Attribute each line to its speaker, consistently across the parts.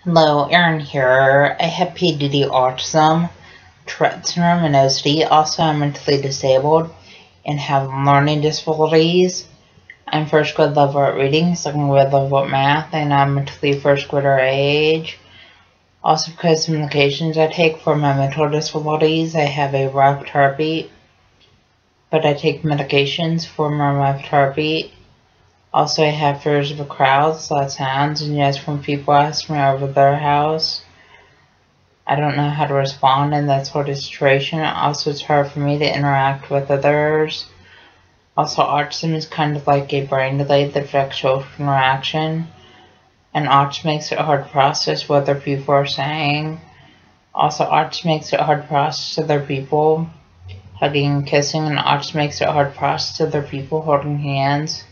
Speaker 1: Hello, Erin here. I have PDD, autism, Tourette syndrome, and OCD. Also, I'm mentally disabled and have learning disabilities. I'm first grade level at reading, second grade level at math, and I'm mentally first grader age. Also, because of medications I take for my mental disabilities, I have a rapid heartbeat, but I take medications for my rapid heartbeat. Also, I have fears of crowds, loud sounds, and yes, when people ask me over their house, I don't know how to respond in that sort of situation. Also, it's hard for me to interact with others. Also, autism is kind of like a brain delay that affects social interaction, and autism makes it hard to process what other people are saying. Also, autism makes it hard to process other people hugging and kissing, and autism makes it hard to process other people holding hands.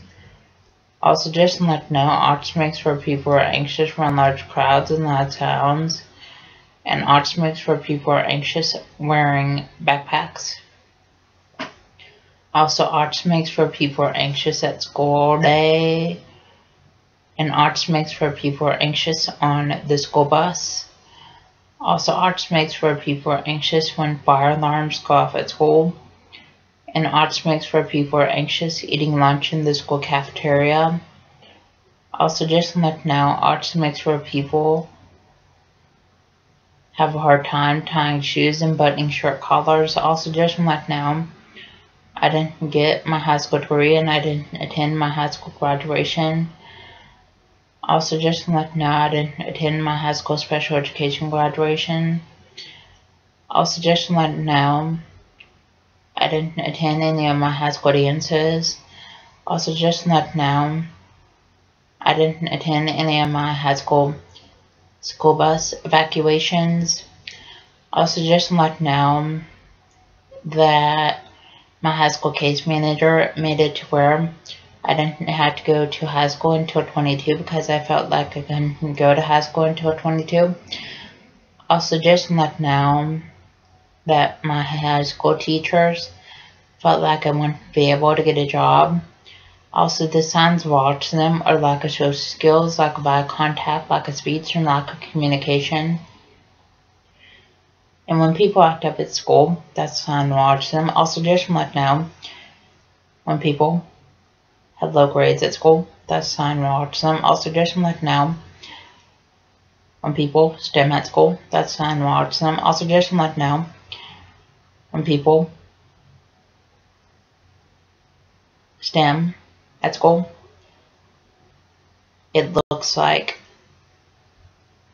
Speaker 1: Also, just to let you know, autism makes for people who are anxious around large crowds and loud sounds, and autism makes for people who are anxious wearing backpacks. Also, autism makes for people who are anxious at school all day, and autism makes for people who are anxious on the school bus. Also, autism makes for people who are anxious when fire alarms go off at school, and autism makes for people who are anxious eating lunch in the school cafeteria. Also, just to let you know, autism makes for people have a hard time tying shoes and buttoning short collars. Also, just to let you know, I didn't get my high school degree and I didn't attend my high school graduation. Also, just to let you know, I didn't attend my high school special education graduation. Also, just to let you know, I didn't attend any of my high school dances. Also, just to let you know, I didn't attend any of my high school bus evacuations. Also, just to let you know that my high school case manager made it to where I didn't have to go to high school until 22 because I felt like I couldn't go to high school until 22. Also, just to let you know that my high school teachers felt like I wouldn't be able to get a job. Also, the signs of autism are lack of social skills, lack of eye contact, lack of speech, and lack of communication. And when people act up at school, that's a sign of autism. Also, just to let you know, when people have low grades at school, that's a sign of autism. Also, just to let you know, when people stem at school, that's a sign of autism. Also, just to let you know, when people stem at school, it looks like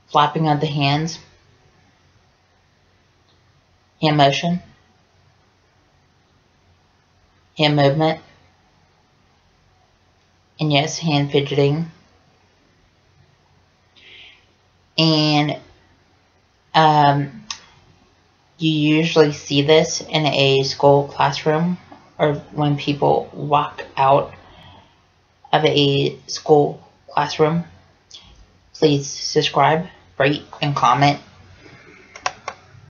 Speaker 1: flapping of the hands, hand motion, hand movement, and yes, hand fidgeting. And you usually see this in a school classroom or when people walk out of a school classroom. Please subscribe, rate, and comment.